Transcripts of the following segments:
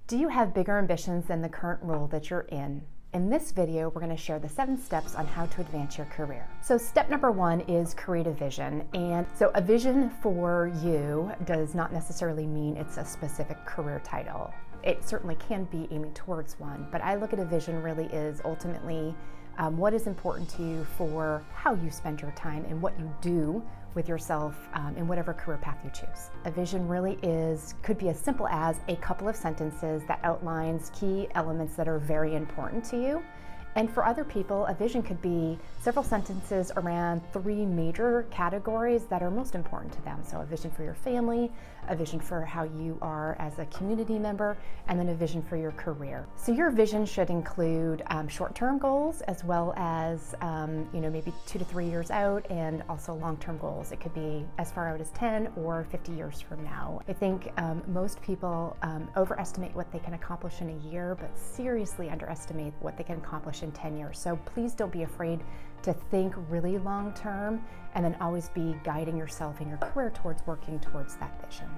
Do you have bigger ambitions than the current role that you're in? In this video, we're going to share the 7 steps on how to advance your career. So step number 1 is create a vision. And so a vision for you does not necessarily mean it's a specific career title. It certainly can be aiming towards one, but I look at a vision really is ultimately what is important to you for how you spend your time and what you do with yourself in whatever career path you choose. A vision really could be as simple as a couple of sentences that outlines key elements that are very important to you. And for other people, a vision could be several sentences around 3 major categories that are most important to them. So a vision for your family, a vision for how you are as a community member, and then a vision for your career. So your vision should include short-term goals as well as maybe 2 to 3 years out, and also long-term goals. It could be as far out as 10 or 50 years from now. I think most people overestimate what they can accomplish in a year, but seriously underestimate what they can accomplish in 10 years. So please don't be afraid to think really long term, and then always be guiding yourself in your career towards working towards that vision.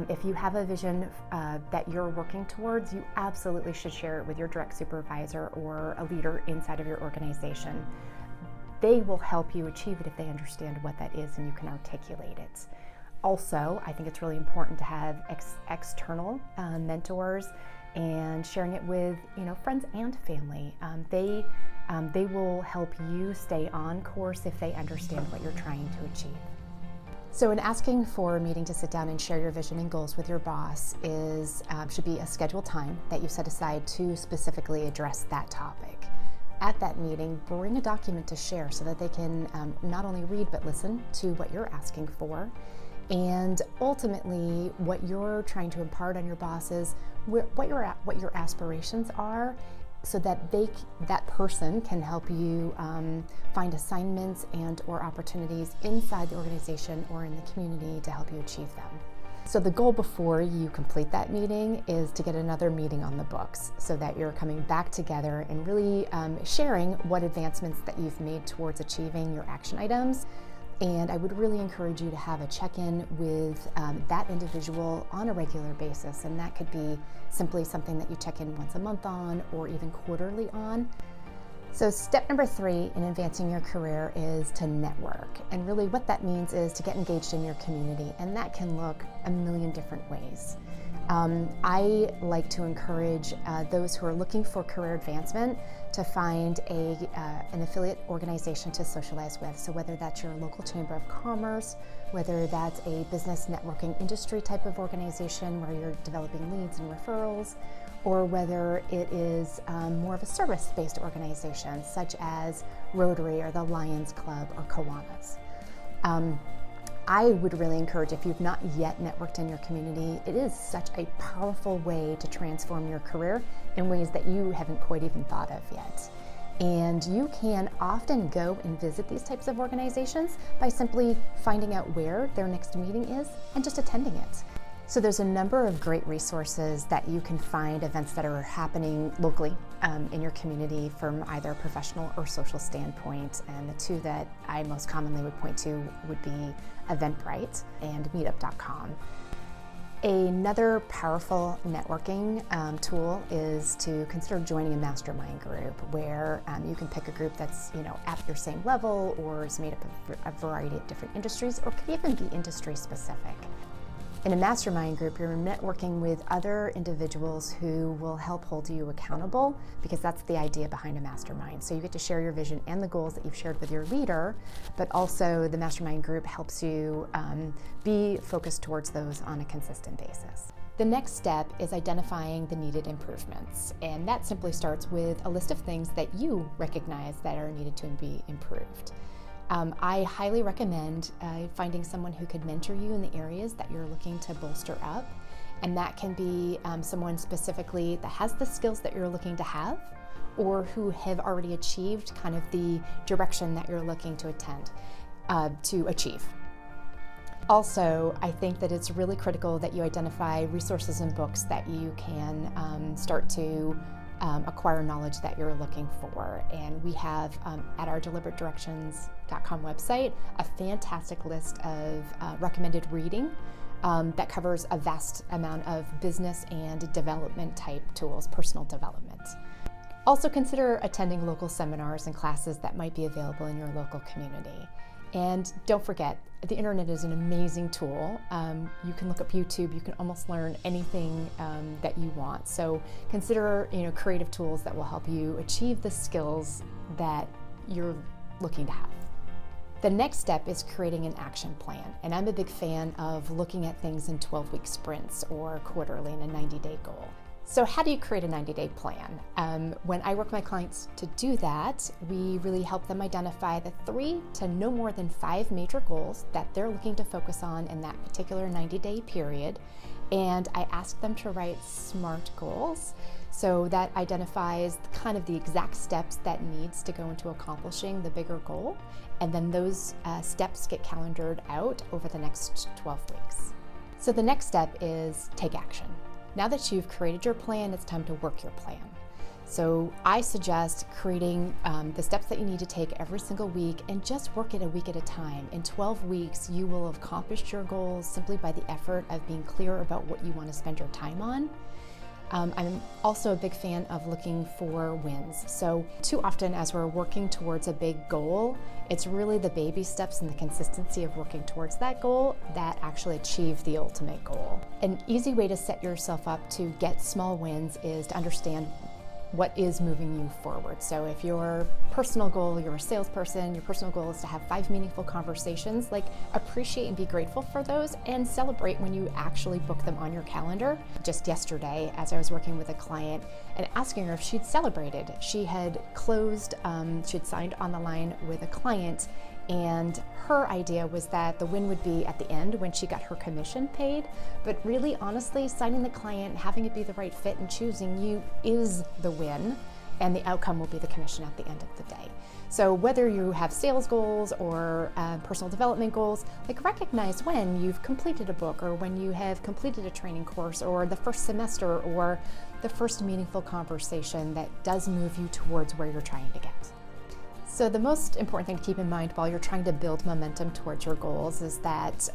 If you have a vision that you're working towards, you absolutely should share it with your direct supervisor or a leader inside of your organization. They will help you achieve it if they understand what that is and you can articulate it. Also, I think it's really important to have external mentors and sharing it with friends and family. They will help you stay on course if they understand what you're trying to achieve. So in asking for a meeting to sit down and share your vision and goals with your boss should be a scheduled time that you set aside to specifically address that topic. At that meeting, bring a document to share so that they can not only read but listen to what you're asking for. And ultimately, what you're trying to impart on your bosses, what your aspirations are, so that that person can help you find assignments and/or opportunities inside the organization or in the community to help you achieve them. So the goal before you complete that meeting is to get another meeting on the books, so that you're coming back together and really sharing what advancements that you've made towards achieving your action items. And I would really encourage you to have a check-in with that individual on a regular basis. And that could be simply something that you check in once a month on, or even quarterly on. So step number 3 in advancing your career is to network. And really what that means is to get engaged in your community. And that can look a million different ways. I like to encourage those who are looking for career advancement to find an affiliate organization to socialize with. So whether that's your local chamber of commerce, whether that's a business networking industry type of organization where you're developing leads and referrals, or whether it is more of a service-based organization such as Rotary or the Lions Club or Kiwanis. I would really encourage, if you've not yet networked in your community, it is such a powerful way to transform your career in ways that you haven't quite even thought of yet. And you can often go and visit these types of organizations by simply finding out where their next meeting is and just attending it. So there's a number of great resources that you can find, events that are happening locally in your community from either a professional or social standpoint. And the 2 that I most commonly would point to would be Eventbrite and meetup.com. Another powerful networking tool is to consider joining a mastermind group where you can pick a group that's at your same level, or is made up of a variety of different industries, or could even be industry specific. In a mastermind group, you're networking with other individuals who will help hold you accountable, because that's the idea behind a mastermind. So you get to share your vision and the goals that you've shared with your leader, but also the mastermind group helps you be focused towards those on a consistent basis. The next step is identifying the needed improvements, and that simply starts with a list of things that you recognize that are needed to be improved. I highly recommend finding someone who could mentor you in the areas that you're looking to bolster up. And that can be someone specifically that has the skills that you're looking to have, or who have already achieved kind of the direction that you're looking to achieve. Also, I think that it's really critical that you identify resources and books that you can start to acquire knowledge that you're looking for. And we have at our deliberatedirections.com website a fantastic list of recommended reading that covers a vast amount of business and development type tools, personal development. Also consider attending local seminars and classes that might be available in your local community. And don't forget, the internet is an amazing tool. You can look up YouTube, you can almost learn anything that you want. So consider creative tools that will help you achieve the skills that you're looking to have. The next step is creating an action plan. And I'm a big fan of looking at things in 12-week sprints or quarterly in a 90-day goal. So how do you create a 90-day plan? When I work with my clients to do that, we really help them identify the 3 to no more than 5 major goals that they're looking to focus on in that particular 90-day period. And I ask them to write SMART goals. So that identifies kind of the exact steps that needs to go into accomplishing the bigger goal. And then those steps get calendared out over the next 12 weeks. So the next step is take action. Now that you've created your plan, it's time to work your plan. So I suggest creating the steps that you need to take every single week and just work it a week at a time. In 12 weeks, you will have accomplished your goals simply by the effort of being clear about what you want to spend your time on. I'm also a big fan of looking for wins. So too often as we're working towards a big goal, it's really the baby steps and the consistency of working towards that goal that actually achieve the ultimate goal. An easy way to set yourself up to get small wins is to understand what is moving you forward. So if your personal goal, you're a salesperson, your personal goal is to have 5 meaningful conversations, appreciate and be grateful for those and celebrate when you actually book them on your calendar. Just yesterday, as I was working with a client and asking her if she'd celebrated, she had closed, she'd signed on the line with a client, and her idea was that the win would be at the end when she got her commission paid. But really, honestly, signing the client, having it be the right fit and choosing you is the win, and the outcome will be the commission at the end of the day. So whether you have sales goals or personal development goals, recognize when you've completed a book or when you have completed a training course or the first semester or the first meaningful conversation that does move you towards where you're trying to get. So the most important thing to keep in mind while you're trying to build momentum towards your goals is that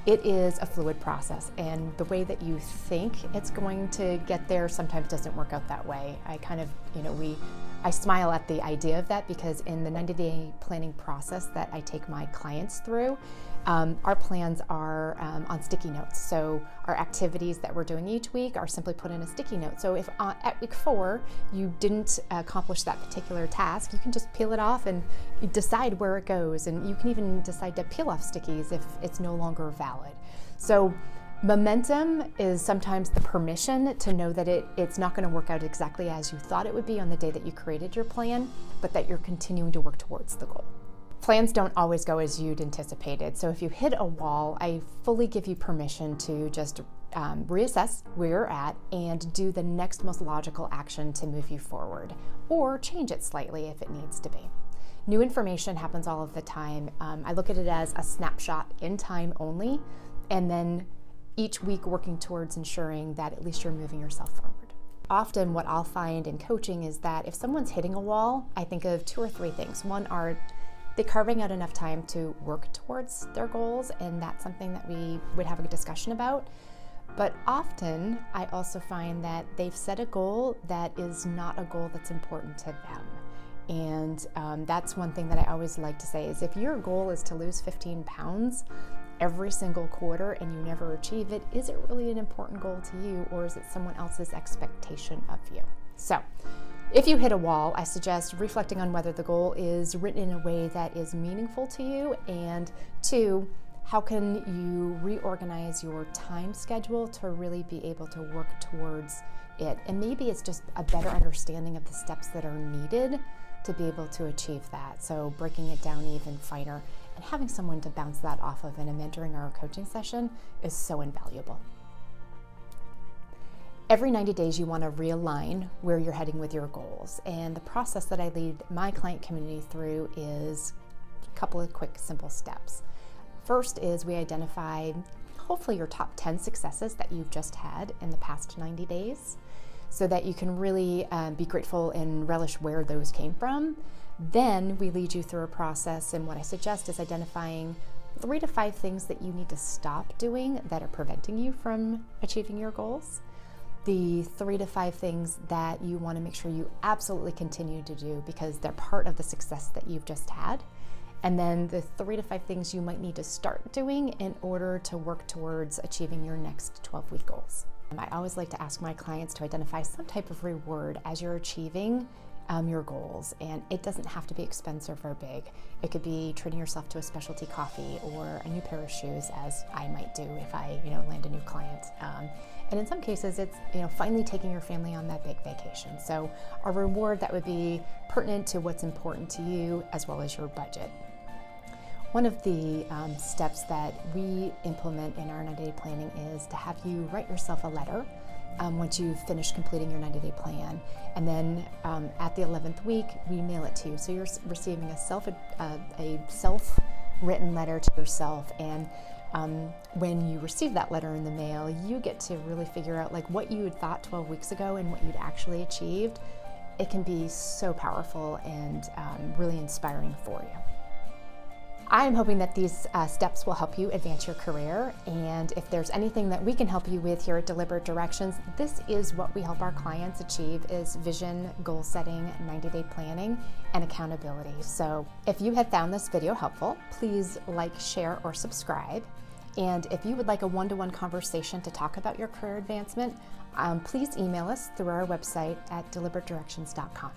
it is a fluid process, and the way that you think it's going to get there sometimes doesn't work out that way. I smile at the idea of that because in the 90-day planning process that I take my clients through, our plans are on sticky notes. So our activities that we're doing each week are simply put in a sticky note. So if at week 4 you didn't accomplish that particular task, you can just peel it off and decide where it goes. And you can even decide to peel off stickies if it's no longer valid. So momentum is sometimes the permission to know that it's not going to work out exactly as you thought it would be on the day that you created your plan, but that you're continuing to work towards the goal. Plans don't always go as you'd anticipated. So if you hit a wall, I fully give you permission to just reassess where you're at and do the next most logical action to move you forward, or change it slightly if it needs to be. New information happens all of the time. I look at it as a snapshot in time only, and then each week working towards ensuring that at least you're moving yourself forward. Often what I'll find in coaching is that if someone's hitting a wall, I think of 2 or 3 things. One, are they carving out enough time to work towards their goals? And that's something that we would have a discussion about. But often I also find that they've set a goal that is not a goal that's important to them. And that's one thing that I always like to say is if your goal is to lose 15 pounds every single quarter and you never achieve it, is it really an important goal to you, or is it someone else's expectation of you? So if you hit a wall, I suggest reflecting on whether the goal is written in a way that is meaningful to you, and 2, how can you reorganize your time schedule to really be able to work towards it? And maybe it's just a better understanding of the steps that are needed to be able to achieve that. So breaking it down even finer and having someone to bounce that off of in a mentoring or a coaching session is so invaluable. Every 90 days, you want to realign where you're heading with your goals. And the process that I lead my client community through is a couple of quick, simple steps. First is we identify hopefully your top 10 successes that you've just had in the past 90 days so that you can really be grateful and relish where those came from. Then we lead you through a process, and what I suggest is identifying 3 to 5 things that you need to stop doing that are preventing you from achieving your goals, the 3 to 5 things that you want to make sure you absolutely continue to do because they're part of the success that you've just had, and then the 3 to 5 things you might need to start doing in order to work towards achieving your next 12-week goals. I always like to ask my clients to identify some type of reward as you're achieving your goals, and it doesn't have to be expensive or big. It could be treating yourself to a specialty coffee or a new pair of shoes, as I might do if I land a new client. And in some cases, it's finally taking your family on that big vacation. So a reward that would be pertinent to what's important to you as well as your budget. One of the steps that we implement in our 90-day planning is to have you write yourself a letter once you've finished completing your 90-day plan. And then at the 11th week, we mail it to you. So you're receiving a self-written letter to yourself. And when you receive that letter in the mail, you get to really figure out what you had thought 12 weeks ago and what you'd actually achieved. It can be so powerful and really inspiring for you. I'm hoping that these steps will help you advance your career, and if there's anything that we can help you with here at Deliberate Directions, this is what we help our clients achieve: is vision, goal setting, 90-day planning, and accountability. So if you have found this video helpful, please like, share, or subscribe. And if you would like a one-to-one conversation to talk about your career advancement, please email us through our website at deliberatedirections.com.